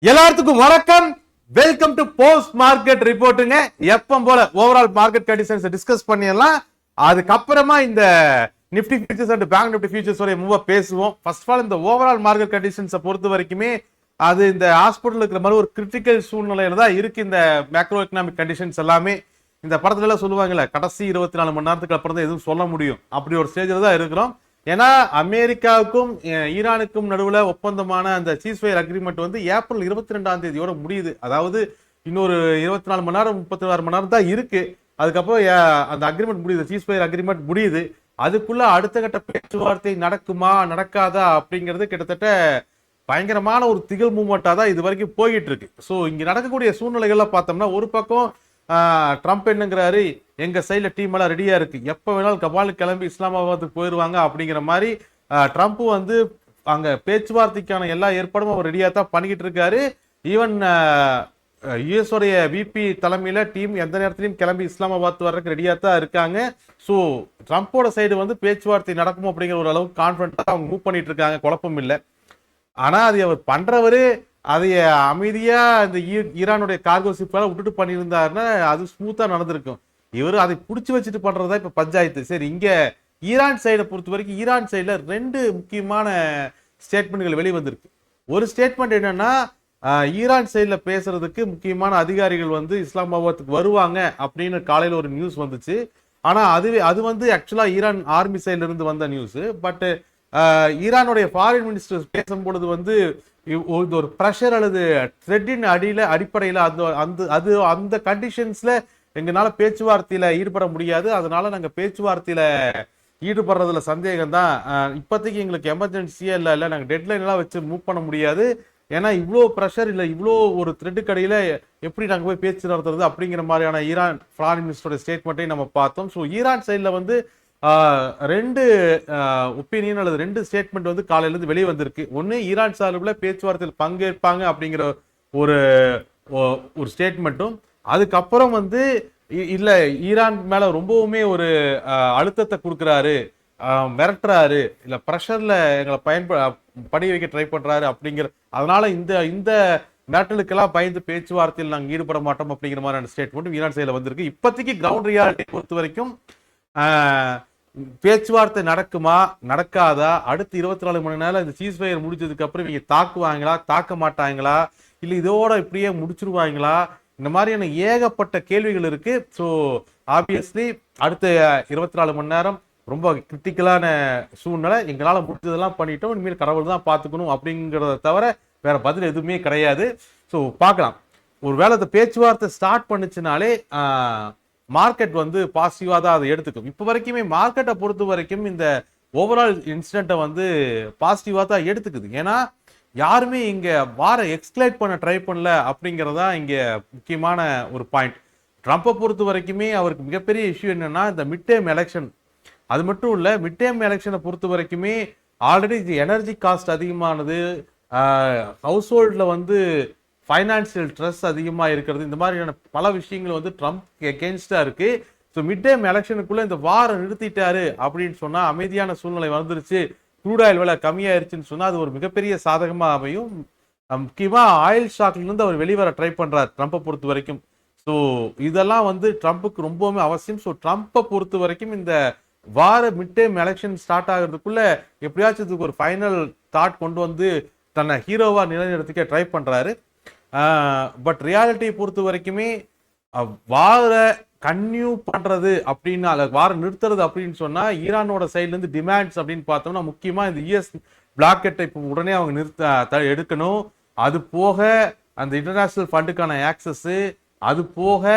எல்லாத்துக்கும் வணக்கம். Welcome to post market ரிப்போர்ட்டுங்க. எப்பவும் போல ஓவரால் மார்க்கெட் கண்டிஷன்ஸ் டிஸ்கஸ் பண்ணிடலாம். அதுக்கப்புறமா இந்த Nifty futures and bank Nifty futures உடைய மூவ பேசுவோம். ஃபர்ஸ்ட் ஆஃப் ஆல் இந்த ஓவரால் மார்க்கெட் கண்டிஷன்ஸை பொறுத்த வரைக்குமே அது இந்த ஹாஸ்பிட்டல் இருக்கிற மாதிரி ஒரு கிரிட்டிக்கல் சூழ்நிலையில தான் இருக்கு. இந்த மேக்ரோ எக்கனாமிக் கண்டிஷன்ஸ் எல்லாமே இந்த படத்துல எல்லாம் சொல்லுவாங்கல்ல, கடைசி 24 மணி நேரத்துக்கு அப்புறம் தான் எதுவும் சொல்ல முடியும், அப்படி ஒரு ஸ்டேஜில் தான் இருக்கிறோம். ஏன்னா அமெரிக்காவுக்கும் ஈரானுக்கும் நடுவில் ஒப்பந்தமான அந்த சீஸ்ஃபயர் அக்ரிமெண்ட் வந்து ஏப்ரல் 22ஆம் தேதியோட முடியுது. அதாவது இன்னொரு 24 மணி நேரம் 36 மணி நேரம் தான் இருக்கு. அதுக்கப்புறம் அந்த அக்ரிமெண்ட் முடியுது, சீஸ்ஃபயர் அக்ரிமெண்ட் முடியுது. அதுக்குள்ள அடுத்த கட்ட பேச்சுவார்த்தை நடக்குமா நடக்காதா அப்படிங்கிறது கிட்டத்தட்ட பயங்கரமான ஒரு திகில் மூமெண்டா தான் இது வரைக்கும் போயிட்டு இருக்கு. ஸோ இங்க நடக்கக்கூடிய சூழ்நிலைகள்லாம் பார்த்தோம்னா, ஒரு பக்கம் ட்ரம்ப் என்னங்கிறாரு, எங்க சைட்ல டீம் எல்லாம் ரெடியா இருக்கு, எப்ப வேணாலும் கபாலுக்கு கிளம்பி இஸ்லாமாபாத்துக்கு போயிருவாங்க அப்படிங்கிற மாதிரி ட்ரம்ப் வந்து அங்க பேச்சுவார்த்தைக்கான எல்லா ஏற்பாடும் அவர் ரெடியா தான் பண்ணிக்கிட்டு இருக்காரு. ஈவன் யுஎஸ் உடைய விபி தலைமையில டீம் எந்த நேரத்திலையும் கிளம்பி இஸ்லாமாபாத் வர்றதுக்கு ரெடியா தான் இருக்காங்க. ஸோ ட்ரம்ப்போட சைடு வந்து பேச்சுவார்த்தை நடக்கும் அப்படிங்கிற ஒரு அளவுக்கு கான்ஃபிடண்டா அவங்க மூவ் பண்ணிட்டு இருக்காங்க, குழப்பம் இல்லை. ஆனா அது அவர் பண்றவரு அதைய அமைதியா இந்த ஈரானுடைய கார்கோ ஷிப்பால விட்டுட்டு பண்ணியிருந்தாருன்னா அது ஸ்மூத்தா நடந்திருக்கும். இவர் அதை புடிச்சு வச்சுட்டு பண்றதா இப்ப பஞ்சாயத்து. சரி, இங்க ஈரான் சைடை பொறுத்த வரைக்கும் ஈரான் சைட்ல 2 முக்கியமான ஸ்டேட்மெண்ட்கள் வெளிவந்திருக்கு. ஒரு ஸ்டேட்மெண்ட் என்னன்னா, ஈரான் சைட்ல பேசுறதுக்கு முக்கியமான அதிகாரிகள் வந்து இஸ்லாமாபாத்துக்கு வருவாங்க அப்படின்னு காலையில ஒரு நியூஸ் வந்துச்சு. ஆனா அது வந்து ஆக்சுவலா ஈரான் ஆர்மி சைட்ல இருந்து வந்த நியூஸ். பட் ஈரானுடைய ஃபாரின் மினிஸ்டர் பேசும்பொழுது வந்து ஒரு ப்ரெஷர் அல்லது த்ரெட்டின் அடிப்படையில் அந்த கண்டிஷன்ஸ்ல எங்களால பேச்சுவார்த்தையில ஈடுபட முடியாது, அதனால நாங்க பேச்சுவார்த்தையில ஈடுபடுறதுல சந்தேகம் தான். இப்போதைக்கு எங்களுக்கு எமர்ஜென்சியே இல்லை, நாங்க டெட்லைன் எல்லாம் வச்சு மூவ் பண்ண முடியாது. ஏன்னா இவ்வளோ ப்ரெஷர் இல்லை, இவ்வளோ ஒரு த்ரெட்டு கடையில எப்படி நாங்க போய் பேச்சு நடத்துறது அப்படிங்கிற மாதிரியான ஈரான் ஃபாரின் மினிஸ்டரோட ஸ்டேட்மெண்ட்டையும் நம்ம பார்த்தோம். ஸோ ஈரான் சைட்ல வந்து 2 ஒப்பீனியன் அல்லது 2 ஸ்டேட்மெண்ட் வந்து காலையில இருந்து வெளியே வந்திருக்கு. ஒன்னு, ஈரான் சார்பில் பேச்சுவார்த்தையில் பங்கேற்பாங்க அப்படிங்கிற ஒரு ஒரு ஸ்டேட்மெண்ட்டும், அதுக்கப்புறம் வந்து இல்ல ஈரான் மேல ரொம்பவுமே ஒரு அழுத்தத்தை கொடுக்குறாரு, மிரட்டுறாரு, இல்ல ப்ரெஷர்ல எங்களை படி வைக்க ட்ரை பண்றாரு அப்படிங்கிற, அதனால இந்த மிரட்டலுக்கெல்லாம் பயந்து பேச்சுவார்த்தையில் நாங்கள் ஈடுபட மாட்டோம் அப்படிங்கிற மாதிரியான ஸ்டேட்மெண்ட் ஈரான் சைடில் வந்திருக்கு. இப்போதைக்கு கிரவுண்ட் ரியாலிட்டி பொறுத்த வரைக்கும் பேச்சுவார்த்தை நடக்குமா நடக்காதா, அடுத்து 24 மணி நேரம் இந்த சீஸ்ஃபயர் முடிஞ்சதுக்கு அப்புறம் இவங்க தாக்குவாங்களா தாக்க மாட்டாங்களா, இல்ல இதோட இப்படியே முடிச்சிருவாங்களா, இந்த மாதிரியான ஏகப்பட்ட கேள்விகள் இருக்கு. ஸோ ஆப்வியஸ்லி அடுத்த 24 மணி நேரம் ரொம்ப கிரிட்டிக்கலான சூழ்நிலை. எங்களால் முடிஞ்சதெல்லாம் பண்ணிட்டோம், இனிமேல் கடவுள் தான் பார்த்துக்கணும் அப்படிங்கிறத தவிர வேற பதில் எதுவுமே கிடையாது. ஸோ பார்க்கலாம், ஒருவேளை இந்த பேச்சுவார்த்தை ஸ்டார்ட் பண்ணுச்சுனாலே மார்க்கெட் வந்து பாசிட்டிவா தான் அதை எடுத்துக்கும். இப்போ வரைக்குமே மார்க்கெட்டை பொறுத்த வரைக்கும் இந்த ஓவரால் இன்சிடென்ட்டை வந்து பாசிட்டிவா தான் எடுத்துக்குது. ஏன்னா யாருமே இங்க வார எக்ஸ்கிலேட் பண்ண ட்ரை பண்ணல அப்படிங்கிறதா இங்க முக்கியமான ஒரு பாயிண்ட். ட்ரம்ப்பை பொறுத்த வரைக்குமே அவருக்கு மிகப்பெரிய இஷ்யூ என்னன்னா இந்த மிட் டேர்ம் எலெக்ஷன். அது மட்டும் இல்ல, மிட் டேர்ம் எலெக்ஷனை பொறுத்த வரைக்குமே ஆல்ரெடி எனர்ஜி காஸ்ட் அதிகமானது, ஹவுஸ் ஹோல்ட்ல வந்து ஃபைனான்சியல் ஸ்ட்ரெஸ் அதிகமாக இருக்கிறது, இந்த மாதிரியான பல விஷயங்கள் வந்து ட்ரம்ப் எகெயின்ஸ்டா இருக்கு. ஸோ மிட் டேர்ம் எலெக்ஷனுக்குள்ள இந்த வாரம் நிறுத்திட்டாரு அப்படின்னு சொன்னா, அமைதியான சூழ்நிலை வந்துருச்சு, க்ரூட் ஆயில் விலை கம்மியாயிருச்சுன்னு சொன்னா அது ஒரு மிகப்பெரிய சாதகமாக அமையும். முக்கியமா ஆயில் ஸ்டாக்ல இருந்து அவர் வெளிவர ட்ரை பண்றாரு ட்ரம்ப்பை பொறுத்த வரைக்கும். ஸோ இதெல்லாம் வந்து ட்ரம்ப்புக்கு ரொம்பவுமே அவசியம். ஸோ ட்ரம்ப்பை பொறுத்த வரைக்கும் இந்த வார மிட் டேர்ம் எலெக்ஷன் ஸ்டார்ட் ஆகிறதுக்குள்ள எப்படியாச்சும் இதுக்கு ஒரு ஃபைனல் தாட் கொண்டு வந்து தன்னை ஹீரோவா நிலைநிறுத்திக்க ட்ரை பண்றாரு. பட் ரியாலிட்டியை பொறுத்த வரைக்குமே வார கன்யூ பண்றது அப்படின்னா, வார நிறுத்துறது அப்படின்னு சொன்னா ஈரானோட சைட்ல இருந்து டிமாண்ட்ஸ் அப்படின்னு பார்த்தோம்னா, முக்கியமா இந்த யூஎஸ் பிளாக்கெட்டை இப்போ உடனே அவங்க எடுக்கணும். அது போக அந்த இன்டர்நேஷனல் ஃபண்டுக்கான ஆக்சஸ், அது போக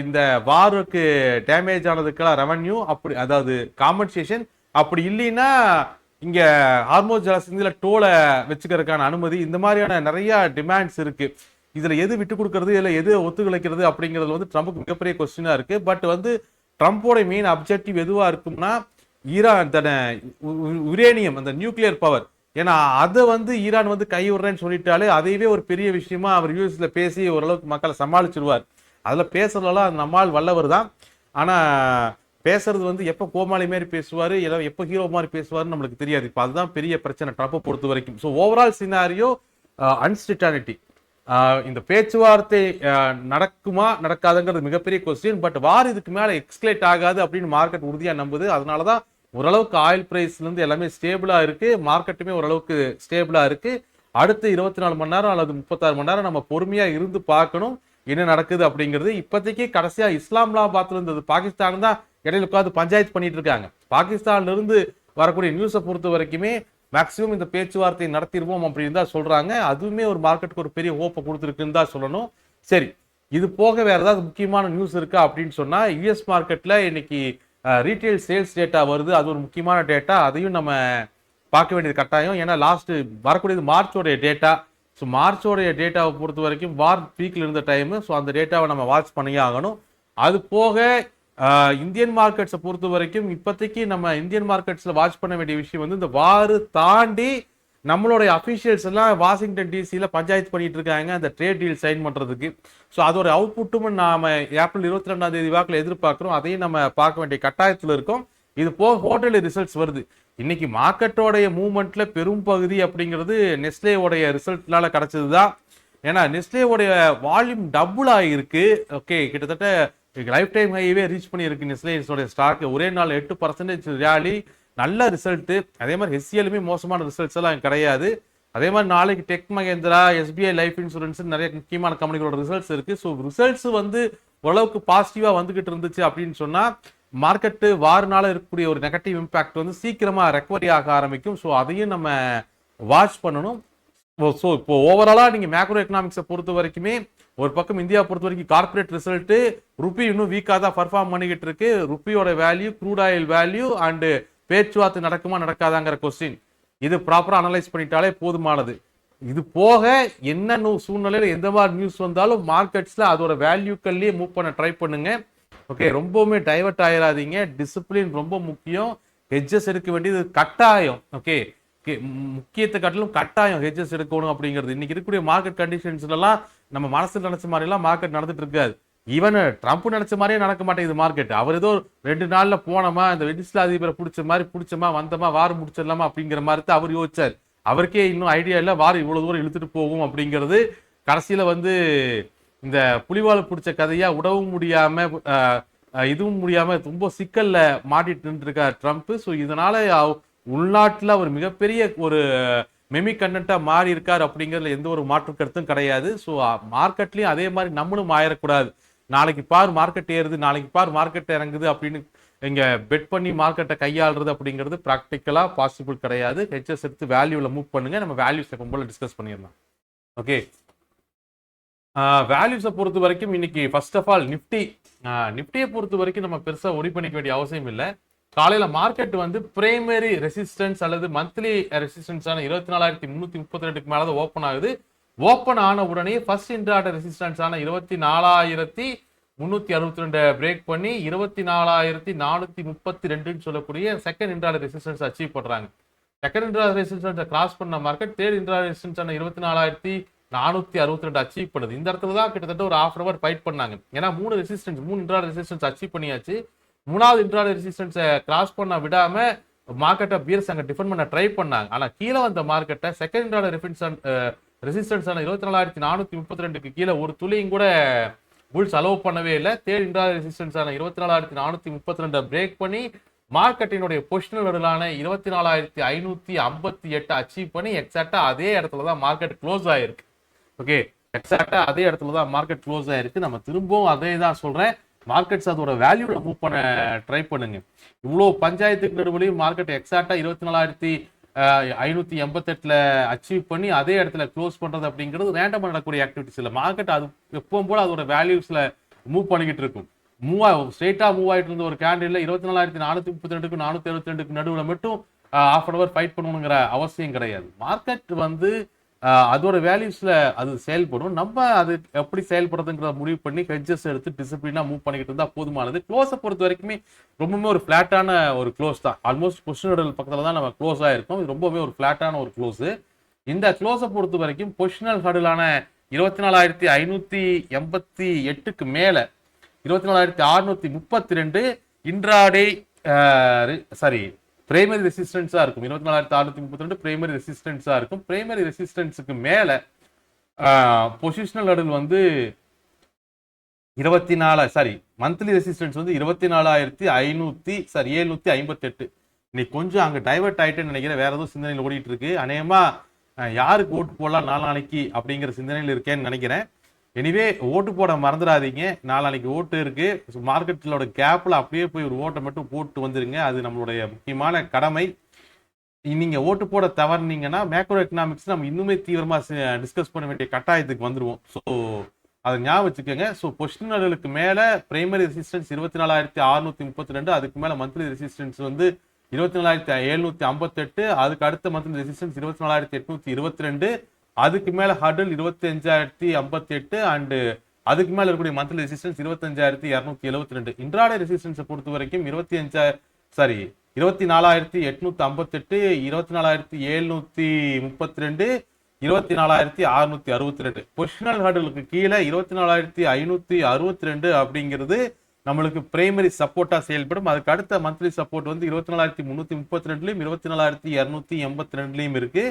இந்த வாருக்கு டேமேஜ் ஆனதுக்கெல்லாம் ரெவன்யூ, அப்படி அதாவது காம்பன்சேஷன், அப்படி இல்லைன்னா இங்க ஹார்மோஸ் ஜலசந்தியில டோலை வச்சுக்கிறதுக்கான அனுமதி, இந்த மாதிரியான நிறைய டிமாண்ட்ஸ் இருக்கு. இதுல எது விட்டு கொடுக்கறது இல்ல எது ஒத்துழைக்கிறது அப்படிங்கிறது வந்து ட்ரம்ப்புக்கு மிகப்பெரிய கொஸ்டினா இருக்கு. பட் வந்து ட்ரம்ப்போட மெயின் அப்ஜெக்டிவ் எதுவா இருக்கும்னா, ஈரான் தன யுரேனியம் அந்த நியூக்ளியர் பவர், ஏன்னா அதை வந்து ஈரான் வந்து கை விடுறேன்னு சொல்லிட்டாலே அதையவே ஒரு பெரிய விஷயமா அவர் யூஎஸ்ல பேசி ஓரளவுக்கு மக்களை சமாளிச்சிருவார். அதுல பேசுறதெல்லாம் நம்மால் வல்லவர் தான். ஆனா பேசுறது வந்து எப்போ கோமாளி மாதிரி பேசுவாரு, எப்போ ஹீரோ மாதிரி பேசுவாருன்னு நம்மளுக்கு தெரியாது. இப்போ அதுதான் பெரிய பிரச்சனை ட்ரம்ப்பை பொறுத்த வரைக்கும். So overall scenario uncertainty. இந்த பேச்சுவார்த்தை நடக்குமா நடக்காதுங்கிறது மிகப்பெரிய கொஸ்டின். பட் வார் இதுக்கு மேல எக்ஸ்கலேட் ஆகாது அப்படின்னு மார்க்கெட் உறுதியா நம்புது. அதனாலதான் ஓரளவுக்கு ஆயில் பிரைஸ்ல இருந்து எல்லாமே ஸ்டேபிளா இருக்கு, மார்க்கெட்டுமே ஓரளவுக்கு ஸ்டேபிளா இருக்கு. அடுத்து 24 மணி நேரம் அல்லது 36 மணி நேரம் நம்ம பொறுமையா இருந்து பார்க்கணும் என்ன நடக்குது அப்படிங்கிறது. இப்போதைக்கு கடைசியா இஸ்லாமாபாத்ல இருந்தது பாகிஸ்தான் தான் இடையில உட்காந்து பஞ்சாயத்து பண்ணிட்டு இருக்காங்க. பாகிஸ்தான்ல இருந்து வரக்கூடிய நியூஸை பொறுத்த வரைக்குமே மேக்சிமம் இந்த பேச்சுவார்த்தை நடத்திடுவோம் அப்படின்னு தான் சொல்றாங்க. அதுவுமே ஒரு மார்க்கெட்டுக்கு ஒரு பெரிய ஹோப்பை கொடுத்துருக்குன்னு தான் சொல்லணும். சரி, இது போக வேற ஏதாவது முக்கியமான நியூஸ் இருக்கா அப்படின்னு சொன்னா, யுஎஸ் மார்க்கெட்ல இன்னைக்கு ரீட்டைல் சேல்ஸ் டேட்டா வருது. அது ஒரு முக்கியமான டேட்டா, அதையும் நம்ம பார்க்க வேண்டியது கட்டாயம். ஏன்னா லாஸ்ட் வரக்கூடியது மார்ச்சோடைய டேட்டா. ஸோ மார்ச்சோடைய டேட்டாவை பொறுத்த வரைக்கும் வார் பீக்ல இருந்த டைம். ஸோ அந்த டேட்டாவை நம்ம வாட்ச் பண்ணியே ஆகணும். அது போக இந்தியன் மார்க்கெட்ஸை பொறுத்த வரைக்கும் இப்போதைக்கு நம்ம இந்தியன் மார்க்கெட்ஸ்ல வாட்ச் பண்ண வேண்டிய விஷயம் வந்து இந்த வார் தாண்டி நம்மளுடைய அஃபிஷியல்ஸ் எல்லாம் வாஷிங்டன் டிசியில பஞ்சாயத்து பண்ணிட்டு இருக்காங்க அந்த ட்ரேட் டீல் சைன் பண்றதுக்கு. ஸோ அதோட அவுட்புட்டும் நாம ஏப்ரல் 22ஆம் தேதி வாக்கில் எதிர்பார்க்கிறோம். அதையும் நம்ம பார்க்க வேண்டிய கட்டாயத்தில் இருக்கோம். இது போக ஹோட்டல் ரிசல்ட்ஸ் வருது. இன்னைக்கு மார்க்கெட்டோடைய மூவ்மெண்ட்ல பெரும் பகுதி அப்படிங்கிறது நெஸ்லேவோடைய ரிசல்ட்னால கிடைச்சதுதான். ஏன்னா நெஸ்லேவோடைய வால்யூம் டபுள் ஆகிருக்கு. ஓகே, கிட்டத்தட்ட லைஃப் டைம் ஹைவே ரீச் பண்ணியிருக்கு நெஸ்லேஸோட ஸ்டாக். ஒரே நாள் 8% ரேலி, நல்ல ரிசல்ட். அதே மாதிரி ஹெச்சிஎலுமே மோசமான ரிசல்ட்ஸ் எல்லாம் கிடையாது. அதே மாதிரி நாளைக்கு tech Mahindra, SBI life insurance நிறைய முக்கியமான கம்பெனிகளோட ரிசல்ட்ஸ் இருக்கு. ஸோ ரிசல்ட்ஸ் வந்து ஓரளவுக்கு பாசிட்டிவா வந்துகிட்டு இருந்துச்சு அப்படின்னு சொன்னா மார்க்கெட்டு வாரனால இருக்கக்கூடிய ஒரு நெகட்டிவ் இம்பாக்ட் வந்து சீக்கிரமா ரெக்கவரி ஆக ஆரம்பிக்கும். ஸோ அதையும் நம்ம வாட்ச் பண்ணணும். ஸோ இப்போ ஓவராலா நீங்க மேக்ரோ எக்கனாமிக்ஸை பொறுத்த வரைக்குமே ஒரு பக்கம் இந்தியா பொறுத்த வரைக்கும் கார்பரேட் ரிசல்ட், ருப்பி இன்னும் வீக்காக தான் பர்ஃபார்ம் பண்ணிக்கிட்டு இருக்கு. ருப்பியோட value, crude oil value and பேச்சுவார்த்தை நடக்குமா நடக்காதாங்கிற கொஸ்டின் இது ப்ராப்பரா அனலைஸ் பண்ணிட்டாலே போதுமானது. இது போக என்ன சூழ்நிலையில எந்த மாதிரி நியூஸ் வந்தாலும் மார்க்கெட்ஸ்ல அதோட வேல்யூக்கள்லயே மூவ் பண்ண ட்ரை பண்ணுங்க. ஓகே, ரொம்பவுமே டைவர்ட் ஆயிடாதீங்க. டிசிப்ளின் ரொம்ப முக்கியம். ஹெட்ஜஸ் எடுக்க வேண்டியது கட்டாயம். ஓகே, முக்கியத்தை காட்டிலும் கட்டாயம் ஹெட்ஜஸ் எடுக்கணும் அப்படிங்கிறது. இன்னைக்கு இருக்கக்கூடிய மார்க்கெட் கண்டிஷன்ஸ்ல எல்லாம் நம்ம மனசுல நினைச்ச மாதிரி எல்லாம் மார்க்கெட் நடந்துட்டு இருக்காது. ஈவன் ட்ரம்ப் நினைச்ச மாதிரியே நடக்க மாட்டேங்குது மார்க்கெட். அவர் ஏதோ 2 நாள்ல போனோமா, இந்த வெடிஸ்ல அதிபரை பிடிச்சமா வந்தமா வாரம் முடிச்சிடலாமா அப்படிங்கிற மாதிரி தான் அவர் யோசிச்சார். அவருக்கே இன்னும் ஐடியா இல்லை வாரம் இவ்வளவு தூரம் இழுத்துட்டு போகும் அப்படிங்கிறது. கடைசியில வந்து இந்த புலிவால் பிடிச்ச கதையா உடவும் முடியாம இதுவும் முடியாம ரொம்ப சிக்கல்ல மாட்டிட்டு இருக்கார் ட்ரம்ப். ஸோ இதனால உள்நாட்டுல அவர் மிகப்பெரிய ஒரு மெமி கண்டென்ட்டா மாறி இருக்கார் அப்படிங்கிறதுல எந்த ஒரு மாற்று கருத்தும் கிடையாது. ஸோ மார்க்கெட்லயும் அதே மாதிரி நம்மளும் ஆயிடக்கூடாது. நாளைக்கு பார் மார்க்கெட் ஏறுது, நாளைக்கு பார் மார்க்கெட் இறங்குது அப்படின்னு இங்க பெட் பண்ணி மார்க்கெட்டை கையாளுறது அப்படிங்கிறது ப்ராக்டிக்கலா பாசிபிள் கிடையாது. ஹெச்எஸ் எடுத்து வேல்யூல மூவ் பண்ணுங்க. நம்ம வேல்யூஸ் எப்போ போல டிஸ்கஸ் பண்ணிடலாம். ஓகே, வேல்யூஸை பொறுத்த வரைக்கும் இன்னைக்கு ஃபர்ஸ்ட் ஆஃப் ஆல் நிப்டியை பொறுத்த வரைக்கும் நம்ம பெருசா ஒரி பண்ணிக்க வேண்டிய அவசியம் இல்லை. காலையில மார்க்கெட் வந்து பிரைமரி ரெசிஸ்டன்ஸ் அல்லது மந்த்லி ரெசிஸ்டன்ஸான 24,332க்கு மேலதான் ஓப்பன் ஆகுது. ஓப்பன் ஆன உடனே ஃபர்ஸ்ட் இன்ட்ராடே ரெசிஸ்டன்ஸ் ஆன 24,362 பிரேக் பண்ணி 24,432 சொல்லக்கூடிய செகண்ட் இன்ட்ராடே ரெசிஸ்டன்ஸ் அச்சீவ் பண்றாங்க. செகண்ட் இன்ட்ராடே ரெசிஸ்டன்ஸை கிராஸ் பண்ண மார்க்கெட் தேர்ட் இன்ட்ராடே ரெசிஸ்டன்ஸ் ஆன 24,462 அச்சீவ் பண்ணுது. இந்த இடத்துல தான் கிட்டத்தட்ட ஒரு ½ ஹவர் ஃபைட் பண்ணாங்க. ஏன்னா 3 இன்ட்ராடே ரெசிஸ்டன்ஸ் அச்சீவ் பண்ணியாச்சு. 3வது இன்ட்ராடே ரெசிஸ்டன்ஸை கிராஸ் பண்ண விடாம மார்க்கெட்டை பியர்ஸ் அங்க டிஃபெண்ட் பண்ண ட்ரை பண்ணாங்க. ஆனா கீழே வந்த மார்க்கெட்டை செகண்ட் இன்ட்ராடே ரெசிஸ்டன்ஸ் ஆன 24,432க்கு கீழே ஒரு துளியும் கூட புல்ஸ் அலோவ் பண்ணவே இல்லை. தேர்ட் இன்ட்ராடே ரெசிஸ்டன்ஸ் ஆன 24,432 பிரேக் பண்ணி மார்க்கெட்டினுடைய பொசிஷனல் லெவலான 24,558 அச்சீவ் பண்ணி எக்ஸாக்டா அதே இடத்துல தான் மார்க்கெட் க்ளோஸ் ஆயிருக்கு. ஓகே, எக்ஸாக்டா அதே இடத்துல தான் மார்க்கெட் க்ளோஸ் ஆயிருக்கு. நம்ம திரும்பவும் அதே தான் சொல்றேன், மார்க்கெட்ஸ் அதோட வேல்யூல மூவ் பண்ண ட்ரை பண்ணுங்க. இவ்வளவு பஞ்சாயத்துக்கு நடுவுலையும் மார்க்கெட் எக்ஸாக்டா 24,588 அச்சீவ் பண்ணி அதே இடத்துல க்ளோஸ் பண்றது அப்படிங்கிறது ரேண்டமா நடக்கக்கூடிய ஆக்டிவிட்டிஸ் இல்லை. மார்க்கெட் அது எப்பவும் போல அதோட வேல்யூஸ்ல மூவ் பண்ணிக்கிட்டு இருக்கும். ஸ்ட்ரெயிட்டா மூவ் ஆயிட்டு இருந்த ஒரு கேண்டில் 24,432க்கும் 472க்கு நடுவில் மட்டும் ½ ஹவர் ஃபைட் பண்ணணுங்கிற அவசியம் கிடையாது. மார்க்கெட் வந்து அதோட வேல்யூஸ்ல அது செயல்படும். நம்ம அது எப்படி செயல்படுறதுங்கிற முடிவு பண்ணி ஹெட்ஜஸ் எடுத்து டிசிப்ளினா மூவ் பண்ணிக்கிட்டு இருந்தா போதுமானது. க்ளோஸை பொறுத்த வரைக்குமே ரொம்பவே ஒரு ஃபிளாட்டான ஒரு க்ளோஸ் தான். ஆல்மோஸ்ட் பொசிஷனல் பக்கத்துல தான் நம்ம க்ளோஸ் ஆயிருக்கோம். இது ரொம்பவே ஒரு ஃபிளாட்டான ஒரு க்ளோஸ். இந்த க்ளோஸை பொறுத்த வரைக்கும் பொசிஷனல் ஹடிலான 24,588க்கு மேல 24,632 இன்ட்ராடே பிரைமரி ரெசிஸ்டன்ஸா இருக்கும். 24,632 பிரைமரி ரெசிஸ்டன்ஸா இருக்கும். பிரைமரி ரெசிஸ்டன்ஸுக்கு மேல பொசிஷனல் ஹர்டில் வந்து 24 மந்த்லி ரெசிஸ்டன்ஸ் வந்து 24,758. இன்னைக்கு கொஞ்சம் அங்க டைவர்ட் ஆயிட்டேன்னு நினைக்கிறேன், வேற எதுவும் சிந்தனையில் ஓடிட்டு இருக்கு. அநேகமா யாருக்கு ஓட்டு போடலாம் நாளானைக்கு அப்படிங்கிற சிந்தனையில் இருக்கேன்னு நினைக்கிறேன். எனிவே ஓட்டு போட மறந்துடாதீங்க, நாளானைக்கு ஓட்டு இருக்கு. மார்க்கெட்டோட கேப்ல அப்படியே போய் ஒரு ஓட்டை மட்டும் போட்டு வந்துருங்க, அது நம்மளுடைய முக்கியமான கடமை. நீங்க ஓட்டு போட தவறுனீங்கன்னா மேக்ரோ எக்கனாமிக்ஸ் நம்ம இன்னுமே தீவிரமா டிஸ்கஸ் பண்ண வேண்டிய கட்டாயத்துக்கு வந்துருவோம். ஸோ அதை ஞாபகம் வச்சுக்கோங்க. ஸோ பொசிஷனலுக்கு மேல பிரைமரி ரெசிஸ்டன்ஸ் 24,632, அதுக்கு மேல மந்த்லி ரெசிஸ்டன்ஸ் வந்து 24,758, அதுக்கு அடுத்த மந்த்லி ரெசிஸ்டன்ஸ் 24,822, அதுக்கு மேல ஹர்டில் 25,058, அண்ட் அதுக்கு மேல இருக்கக்கூடிய மந்த்லி ரெசிஸ்டன்ஸ் 25,272. இன்ட்ராடே ரெசிஸ்டன்ஸை பொறுத்த வரைக்கும் 24,858, 24,732, 24,662. பொசிஷனல் ஹர்டிலுக்கு கீழே 24,562 அப்படிங்கிறது நம்மளுக்கு பிரைமரி சப்போர்ட்டா செயல்படும். அதுக்கு அடுத்த மந்த்லி சப்போர்ட் வந்து 24,332லயும் 24,282லயும் இருக்கு.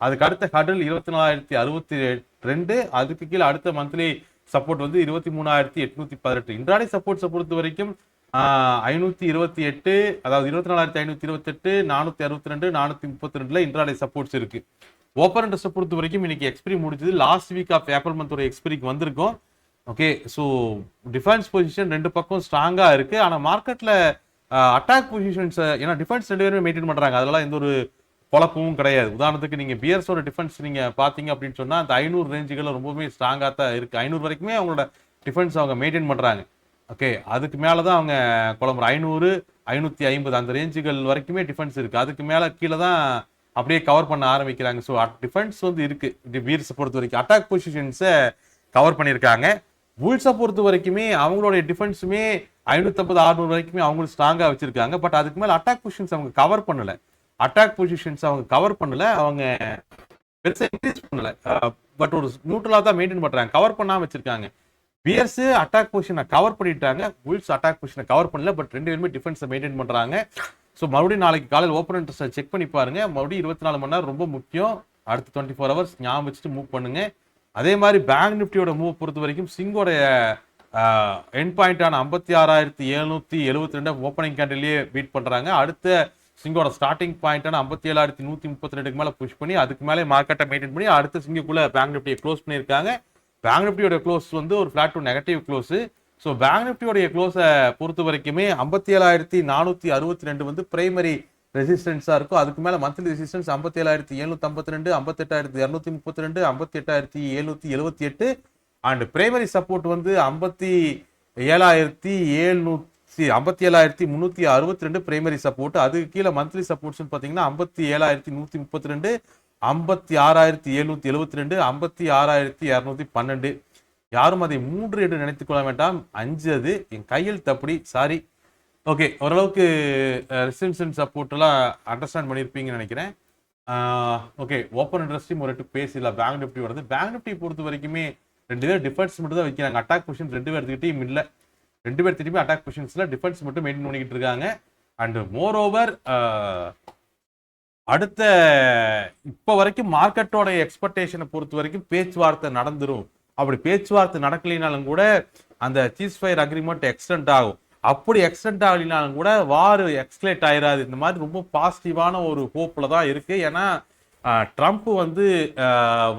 அதுக்கு அடுத்த ஹர்டில் 24,062, அதுக்கு கீழே அடுத்த மந்த்லி சப்போர்ட் வந்து 23,818. இன்ட்ராடே சப்போர்ட்ஸை பொறுத்த வரைக்கும் 528, அதாவது 24,528, 462, 432 இன்ட்ராடே சப்போர்ட்ஸ் இருக்கு. ஓப்பன் இன்ட்ரெஸ்ட்டை பொறுத்த வரைக்கும் இன்னைக்கு எக்ஸ்பிரி முடிஞ்சது, லாஸ்ட் வீக் ஆஃப் ஏப்ரல் மந்தோட எக்ஸ்பிரிக்கு வந்திருக்கும். ஓகே, ஸோ டிஃபென்ஸ் பொசிஷன் ரெண்டு பக்கம் ஸ்ட்ராங்கா இருக்கு. ஆனால் மார்க்கெட்ல அட்டாக் பொசிஷன்ஸ், ஏன்னா டிஃபென்ஸ் ரெண்டு பேருமே மெயின்டைன் பண்றாங்க, அதெல்லாம் எந்த ஒரு குழப்பமும் கிடையாது. உதாரணத்துக்கு நீங்க பியர்ஸோட டிஃபென்ஸ் நீங்க பாத்தீங்க அப்படின்னு சொன்னா அந்த 500 ரேஞ்சுகள் ரொம்பவே ஸ்ட்ராங்கா தான் இருக்கு. 500 வரைக்குமே அவங்களோட டிஃபென்ஸ் அவங்க மெயின்டைன் பண்றாங்க. ஓகே, அதுக்கு மேலதான் அவங்க குழம்புற 500, 550 அந்த ரேஞ்சுகள் வரைக்குமே டிஃபென்ஸ் இருக்கு. அதுக்கு மேல கீழே தான் அப்படியே கவர் பண்ண ஆரம்பிக்கிறாங்க. ஸோ டிஃபென்ஸ் வந்து இருக்கு. பீர்ஸை பொறுத்த வரைக்கும் அட்டாக் பொசிஷன்ஸை கவர் பண்ணியிருக்காங்க. புல்ஸை பொறுத்த வரைக்குமே அவங்களுடைய டிஃபென்ஸுமே 550, 600 வரைக்குமே அவங்களும் ஸ்ட்ராங்கா வச்சிருக்காங்க. பட் அதுக்கு மேல அட்டாக் பொசிஷன்ஸ் அவங்க கவர் பண்ணல. அவங்க பெருசா இன்க்ரீஸ் பண்ணல, பட் ஒரு நியூட்ரலா தான் மெயின்டைன் பண்றாங்க, கவர் பண்ணாம வச்சிருக்காங்க. பியர்ஸ் அட்டாக் பொசிஷனை கவர் பண்ணிட்டாங்க, புல்ஸ் அட்டாக் பொசிஷனை கவர் பண்ணல, பட் ரெண்டு பேருமே டிஃபென்ஸை மெயின்டைன் பண்றாங்க. ஸோ மறுபடியும் நாளைக்கு காலையில் ஓப்பன் இன்ட்ரெஸ்ட்டை செக் பண்ணி பாருங்க. மறுபடியும் 24 மணி நேரம் ரொம்ப முக்கியம். அடுத்த 24 ஹவர்ஸ் ஞாபகம் வச்சுட்டு மூவ் பண்ணுங்க. அதே மாதிரி பேங்க் நிஃப்டியோட மூவ் பொறுத்த வரைக்கும் சிங்கோட எண்ட் பாயிண்டான 56,772 ஓப்பனிங் கேண்டிலேயே பீட் பண்றாங்க. அடுத்த சிங்கோட ஸ்டார்டிங் பாயிண்டான 57,132 மேல புஷ் பண்ணி அதுக்கு மேலே மார்க்கெட்டை மெயின்டைன் பண்ணி அடுத்த சிங்குக்குள்ள பேங்க் நிஃப்டியை க்ளோஸ் பண்ணியிருக்காங்க. பேங்க் நிஃப்டியோட க்ளோஸ் வந்து ஒரு flat to negative close. So bank நிஃப்டியோடைய க்ளோஸை பொறுத்த வரைக்குமே 57,462 வந்து பிரைமரி ரெசிஸ்டன்ஸா இருக்கும். அதுக்கு மேல monthly resistance 57,752, 58,232, 58,778, and primary support வந்து 57,362 பிரைமரி சப்போர்ட். அதுக்கு கீழே மந்த்லி சப்போர்ட்ஸ் பாத்தீங்கன்னா 57,132, 56,772, 56,212. யாரும் அதை 3 என்று நினைத்துக் கொள்ள வேண்டாம், 5 அது என் கையில் தப்படி, சாரி. ஓகே, ஓரளவுக்கு ரெசிஸ்டன்ஸ் சப்போர்ட் எல்லாம் அண்டர்ஸ்டாண்ட் பண்ணியிருப்பீங்கன்னு நினைக்கிறேன். ஓகே, ஓப்பன் இன்ட்ரெஸ்டையும் ஒரு பேசிடலாம். பேங்க் நிஃப்டி வருது. பேங்க் நிஃப்டி பொறுத்த வரைக்குமே ரெண்டு பேர் டிஃபென்ஸ் மட்டும் தான் வைக்கிறாங்க. அட்டாக் பொசிஷன் ரெண்டு பேர்த்துக்கிட்டையும் இல்லை. ரெண்டு பேர்த்திட்டையுமே அட்டாக் பொசிஷன்ஸ்ல டிஃபென்ஸ் மட்டும் மெயின்டைன் பண்ணிக்கிட்டு இருக்காங்க. அண்ட் மோர் ஓவர் அடுத்த இப்போ வரைக்கும் மார்க்கெட்டோட எக்ஸ்பெக்டேஷனை பொறுத்த வரைக்கும் பேச்சுவார்த்தை நடந்துரும். அப்படி பேச்சுவார்த்தை நடக்கலினாலும் கூட அந்த சீஸ்ஃபயர் அக்ரிமெண்ட் எக்ஸ்டெண்ட் ஆகும். அப்படி எக்ஸ்டெண்ட் ஆகலினாலும் கூட வார் எக்ஸ்கலேட் ஆயிராது. இந்த மாதிரி ரொம்ப பாசிட்டிவான ஒரு ஹோப்ல தான் இருக்கு. ஏன்னா ட்ரம்ப் வந்து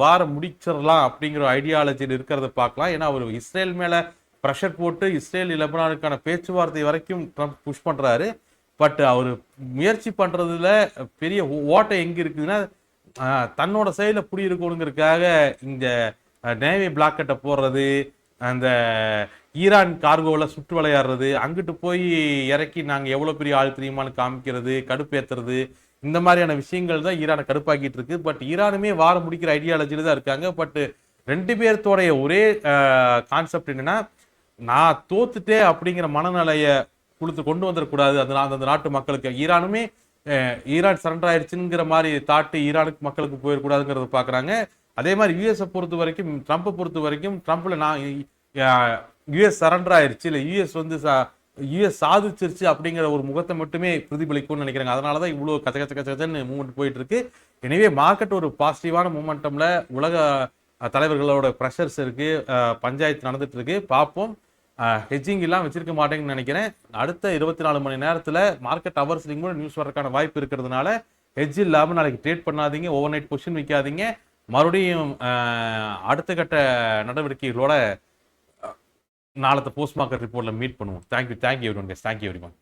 வார முடிச்சிடலாம் அப்படிங்கிற ஐடியாலஜியில் இருக்கிறத பார்க்கலாம். ஏன்னா அவர் இஸ்ரேல் மேல ப்ரெஷர் போட்டு இஸ்ரேல் லெபனானுக்கான பேச்சுவார்த்தை வரைக்கும் ட்ரம்ப் புஷ் பண்றாரு. பட் அவர் முயற்சி பண்றதுல பெரிய ஓட்டை எங்க இருக்குதுன்னா தன்னோட சைடுல புடி இருக்கணுங்கிறதுக்காக இந்த நேவி பிளாக்கெட்டை போடுறது, அந்த ஈரான் கார்கோவில் சுற்று விளையாடுறது, அங்கிட்டு போய் இறக்கி நாங்கள் எவ்வளோ பெரிய ஆள் தெரியுமான்னு காமிக்கிறது, கடுப்பேற்றுறது, இந்த மாதிரியான விஷயங்கள் தான் ஈரானை கடுப்பாக்கிட்டு இருக்கு. பட் ஈரானுமே வாரம் முடிக்கிற ஐடியாலஜியில தான் இருக்காங்க. பட் ரெண்டு பேர்த்தோடைய ஒரே கான்செப்ட் என்னன்னா, நான் தோத்துட்டே அப்படிங்கிற மனநிலையை கொண்டு வந்துடக்கூடாது அந்த நாட்டு மக்களுக்கு. ஈரானுமே ஈரான் சரண்டர் ஆயிடுச்சுங்கிற மாதிரி தாட்டு ஈரானுக்கு மக்களுக்கு போயிடக்கூடாதுங்கிறத பார்க்குறாங்க. அதே மாதிரி யூஎஸை பொறுத்த வரைக்கும் ட்ரம்ப்பை பொறுத்த வரைக்கும் ட்ரம்ப்ல நான் யூஎஸ் சரண்டர் ஆயிடுச்சு, இல்லை யூஎஸ் சாதிச்சிருச்சு அப்படிங்கிற ஒரு முகத்தை மட்டுமே பிரதிபலிக்கும்னு நினைக்கிறாங்க. அதனாலதான் இவ்வளவு கச்சன்னு மூவ்மெண்ட் போயிட்டு இருக்கு. எனவே மார்க்கெட் ஒரு பாசிட்டிவான மூமெண்டம்ல உலக தலைவர்களோட ப்ரெஷர்ஸ் இருக்கு, பஞ்சாயத்து நடந்துட்டு இருக்கு. பார்ப்போம். ஹெட்ஜிங் எல்லாம் வச்சிருக்க மாட்டேங்கன்னு நினைக்கிறேன். அடுத்த 24 மணி நேரத்தில் மார்க்கெட் ஹவர்ஸ்லிங் கூட நியூஸ் வரக்கான வாய்ப்பு இருக்கிறதுனால ஹெட்ஜ் இல்லாமல் நாளைக்கு ட்ரேட் பண்ணாதீங்க, ஓவர் நைட் பொசிஷன் வைக்காதீங்க. மறுபடியும் அடுத்த கட்ட நடவடிக்கைகளோட நாளത്തെ போஸ்ட் மார்க்கெட் ரிப்போர்ட்ல மீட் பண்ணுவோம். Thank you every one.